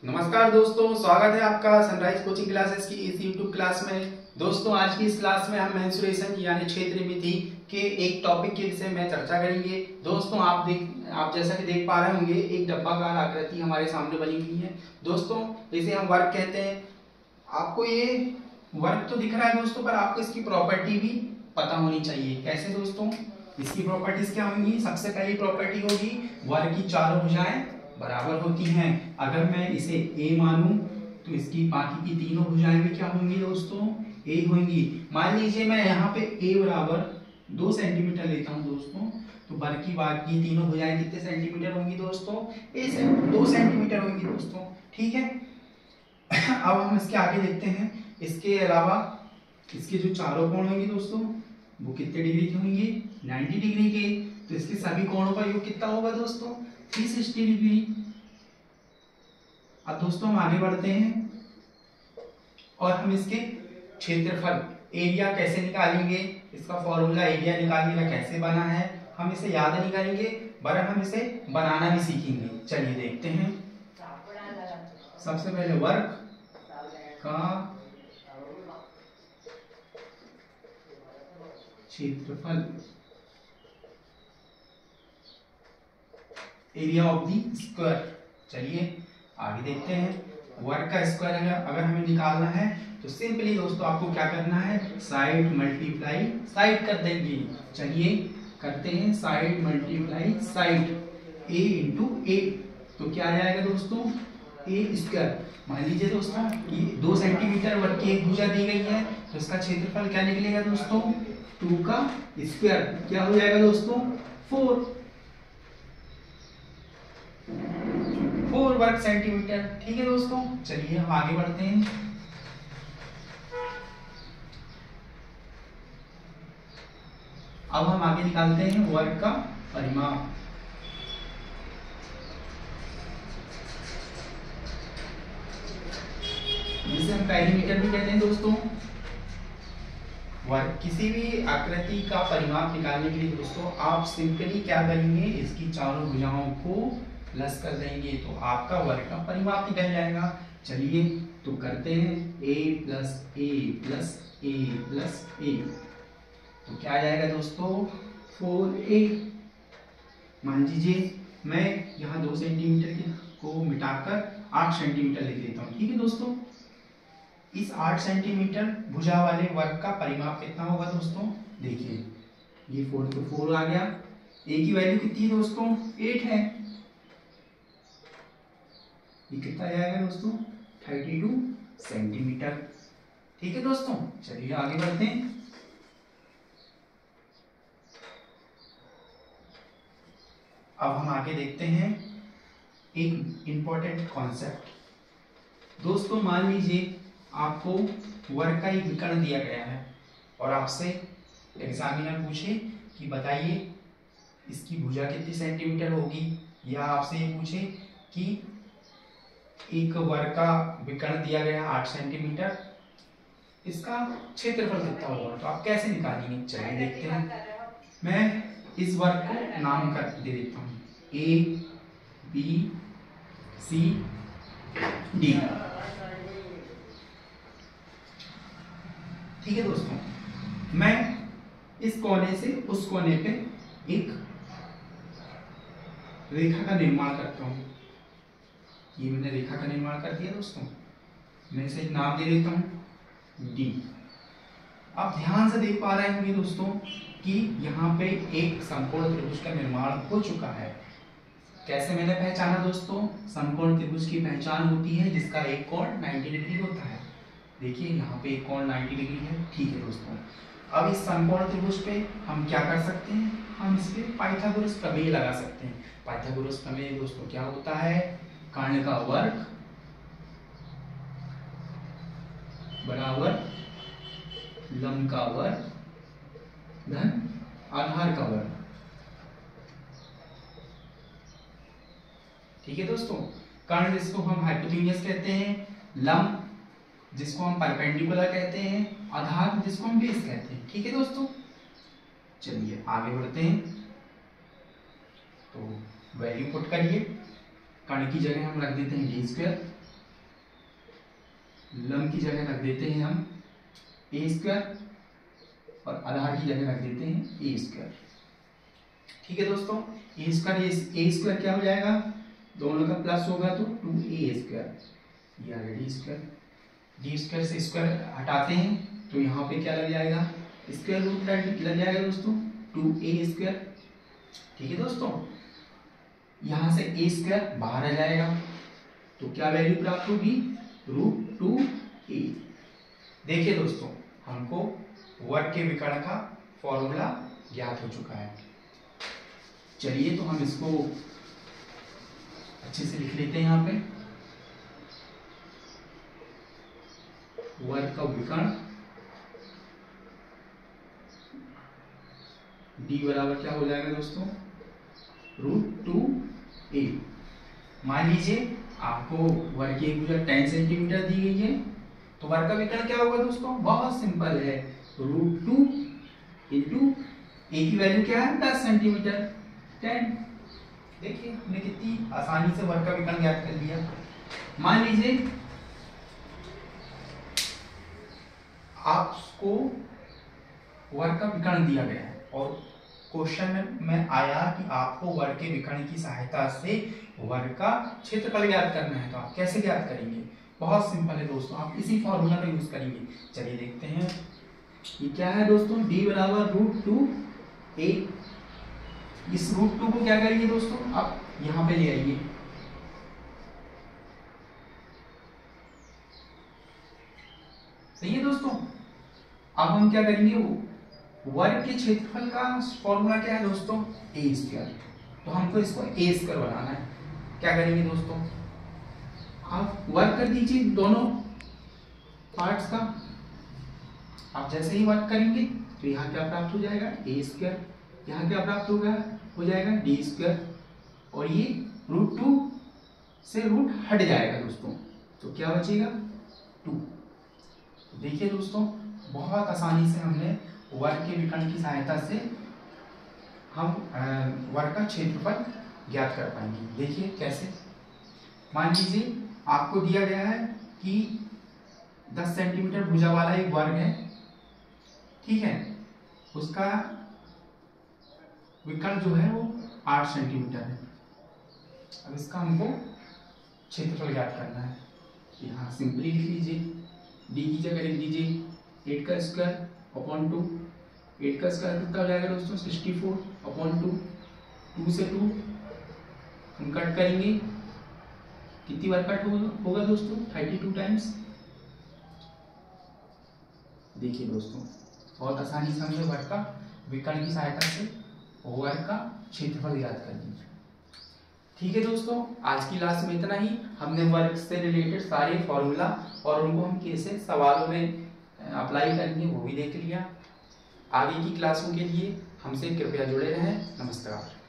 नमस्कार दोस्तों, स्वागत है आपका सनराइज कोचिंग क्लासेस की इस यूट्यूब क्लास में। दोस्तों, आज की इस क्लास में हम मेंस्ट्रुएशन यानी क्षेत्र मिति के एक टॉपिक के विषय में चर्चा करेंगे। दोस्तों, आप जैसा कि देख पा रहे होंगे, एक डब्बाकार आकृति हमारे सामने बनी हुई है। दोस्तों, इसे हम वर्क कहते हैं। आपको ये वर्क तो दिख रहा है दोस्तों, पर आपको इसकी प्रॉपर्टी भी पता होनी चाहिए। कैसे दोस्तों? इसकी प्रॉपर्टीज क्या होंगी? सबसे पहली प्रॉपर्टी होगी वर्क की चारों भुजाएं बराबर होती हैं। अगर मैं इसे ए मानूं तो इसकी बाकी की तीनों भुजाएं भी क्या होंगी दोस्तों? ए होंगी। मान लीजिए मैं यहाँ पे ए बराबर 2 सेंटीमीटर लेता हूँ दोस्तों, तो वर्क की बाकी तीनों भुजाएं कितने सेंटीमीटर होंगी दोस्तों? 2 सेंटीमीटर होंगी दोस्तों। ठीक है। अब हम इसके आगे देखते हैं। इसके अलावा इसके जो चारों कोण होंगे दोस्तों, वो कितने डिग्री के होंगे? 90 डिग्री के। तो इसके सभी कोणों का योग कितना होगा दोस्तों? 360 डिग्री। अब दोस्तों हम आगे बढ़ते हैं और हम इसके क्षेत्रफल एरिया कैसे निकालेंगे, इसका फॉर्मूला एरिया निकालने का कैसे बना है, हम इसे याद नहीं करेंगे, बल्कि हम इसे बनाना भी सीखेंगे। चलिए देखते हैं। सबसे पहले वर्ग का क्षेत्रफल, एरिया ऑफ दी स्क्वायर। चलिए आगे देखते हैं। वर्ग का स्क्वायर अगर हमें निकालना है तो सिंपली दोस्तों आपको क्या करना है? साइड मल्टीप्लाई साइड कर देंगे। चलिए करते हैं। साइड मल्टीप्लाई साइड, ए इंटू ए, तो क्या आ जाएगा दोस्तों? ए स्क्वायर। मान लीजिए दोस्तों कि 2 सेंटीमीटर वर्ग की एक भुजा दी गई है, तो इसका क्षेत्रफल क्या निकलेगा दोस्तों? 2 का स्क्वायर। क्या हो जाएगा दोस्तों? 4 वर्ग सेंटीमीटर। ठीक है दोस्तों, चलिए हम आगे बढ़ते हैं। अब हम आगे निकालते हैं वर्ग का परिमाप। जिसे हम पेरीमीटर भी कहते हैं दोस्तों। वर्ग किसी भी आकृति का परिमाप निकालने के लिए दोस्तों आप सिंपली क्या करेंगे? इसकी चारों भुजाओं को प्लस कर देंगे, तो आपका वर्ग का परिमाप निकल जाएगा। चलिए तो करते हैं। a plus A plus A plus A, तो क्या आ जाएगा दोस्तों? 4a। मान लीजिए मैं यहाँ 2 सेंटीमीटर को मिटाकर 8 सेंटीमीटर लिख देता हूँ। ठीक है दोस्तों, इस 8 सेंटीमीटर भुजा वाले वर्ग का परिमाप कितना होगा दोस्तों? देखिए ये 4 तो 4 आ गया। a की वैल्यू कितनी है दोस्तों? 8 है। ये कितना जाएगा दोस्तों? 32 सेंटीमीटर। ठीक है दोस्तों, चलिए आगे बढ़ते हैं। अब हम आगे देखते हैं एक इंपॉर्टेंट कॉन्सेप्ट। दोस्तों मान लीजिए आपको वर्ग का एक विकर्ण दिया गया है और आपसे एग्जामिनर पूछे कि बताइए इसकी भुजा कितनी सेंटीमीटर होगी, या आपसे ये पूछे कि एक वर्ग का विकर्ण दिया गया 8 सेंटीमीटर, इसका क्षेत्रफल कितना होगा, तो आप कैसे निकालेंगे? चलिए देखते हैं। मैं इस वर्ग को नाम कर दे देता हूँ ए बी सी डी। ठीक है दोस्तों, मैं इस कोने से उस कोने पे एक रेखा का निर्माण करता हूँ। ये मैंने रेखा का निर्माण कर दिया दोस्तों। मैं इसे नाम दे देता हूँ डी। आप ध्यान से देख पा रहे होंगे दोस्तों कि यहाँ पे एक समकोण त्रिभुज का निर्माण हो चुका है। कैसे मैंने पहचाना दोस्तों? समकोण त्रिभुज की पहचान होती है जिसका एक कोण 90 डिग्री होता है। देखिए यहाँ पे एक कोण 90 डिग्री है। ठीक है दोस्तों, अब इस समकोण त्रिभुज पे हम क्या कर सकते हैं? हम इस पे पाइथागोरस प्रमेय लगा सकते हैं। पाइथागोरस प्रमेय दोस्तों क्या होता है? कर्ण का वर्ग बराबर लंब का वर्ग धन आधार का वर्ग। ठीक है दोस्तों, कर्ण जिसको हम हाइपोटेन्यूज कहते हैं, लंब जिसको हम परपेंडिकुलर कहते हैं, आधार जिसको हम बेस कहते हैं। ठीक है दोस्तों, चलिए आगे बढ़ते हैं। तो वैल्यू पुट करिए। कर्ण की जगह हम रख देते हैं डी स्क्वायर। लम की जगह रख देते हैं हम ए स्क्वायर और आधार की जगह रख देते हैं ए स्क्वायर। ठीक है दोस्तों, ए स्क्वायर क्या हो जाएगा, दोनों का प्लस होगा तो 2a स्क्वायर, या डी स्क्वायर से स्क्वायर हटाते हैं तो यहाँ पे क्या लग जाएगा, स्क्वायर रूट लग जाएगा दोस्तों 2a स्क्वायर। ठीक है दोस्तों, यहाँ से a स्क्वायर बाहर आ जाएगा तो क्या वैल्यू प्राप्त होगी, √2a। देखिए दोस्तों, हमको वर्ग के विकर्ण का फॉर्मूला ज्ञात हो चुका है। चलिए तो हम इसको अच्छे से लिख लेते हैं। यहाँ पे वर्ग का विकर्ण d बराबर क्या हो जाएगा दोस्तों, √2a। मान लीजिए आपको वर्ग की एक भुजा 10 सेंटीमीटर दी गई है, तो वर्ग का विकर्ण क्या होगा दोस्तों, बहुत सिंपल है, √2 इंटू ए की वैल्यू क्या है 10 सेंटीमीटर 10। देखिए हमने कितनी आसानी से वर्ग का विकर्ण ज्ञात कर लिया। मान लीजिए आपको वर्ग का विकर्ण दिया गया है और क्वेश्चन में आया कि आपको वर्ग के विकर्ण की सहायता से वर्ग का क्षेत्रफल ज्ञात करना है, तो आप कैसे ज्ञात करेंगे, बहुत सिंपल है दोस्तों, आप इसी फॉर्मूला का यूज करेंगे। चलिए देखते हैं, ये क्या है दोस्तों, d बराबर √2a। इस √2 को क्या करिए दोस्तों, आप यहां पे ले आइए, सही है दोस्तों। अब हम क्या करेंगे, वर्ग के क्षेत्रफल का फॉर्मूला क्या है दोस्तों, a स्क्वायर, तो हमको इसको a स्क्वायर बनाना है। क्या करेंगे दोस्तों, आप वर्ग कर दीजिए दोनों पार्ट्स का। आप जैसे ही वर्ग करेंगे तो यहाँ क्या प्राप्त हो जाएगा, a स्क्वायर, यहाँ क्या प्राप्त होगा, हो जाएगा d स्क्वायर, और ये √2 से रूट हट जाएगा दोस्तों, तो क्या बचेगा 2। देखिए दोस्तों, बहुत आसानी से हमने वर्ग के विकर्ण की सहायता से हम वर्ग का क्षेत्रफल ज्ञात कर पाएंगे। देखिए कैसे, मान लीजिए आपको दिया गया है कि 10 सेंटीमीटर भुजा वाला एक वर्ग है, ठीक है, उसका विकर्ण जो है वो 8 सेंटीमीटर है। अब इसका हमको क्षेत्रफल ज्ञात करना है। यहाँ सिंपली लिख लीजिए, d की जगह लिख दीजिए 8 का स्क्वायर अपॉन 2। 8 का स्क्वायर कितना हो जाएगा दोस्तों, 64 अपॉन 2। 2 से 2 हम कट करेंगे, कितनी बार कट होगा दोस्तों, 32 टाइम्स। देखिए दोस्तों, बहुत आसानी से हमने वर्ग का विकर्ण की सहायता से वर्ग का क्षेत्रफल ज्ञात कर दिया। ठीक है दोस्तों, आज की क्लास में इतना ही। हमने वर्ग से रिलेटेड सारे फॉर्मूला और उनको हम कैसे सवालों में अप्लाई करेंगे वो भी देख लिया। आगे की क्लासों के लिए हमसे कृपया जुड़े रहें। नमस्कार।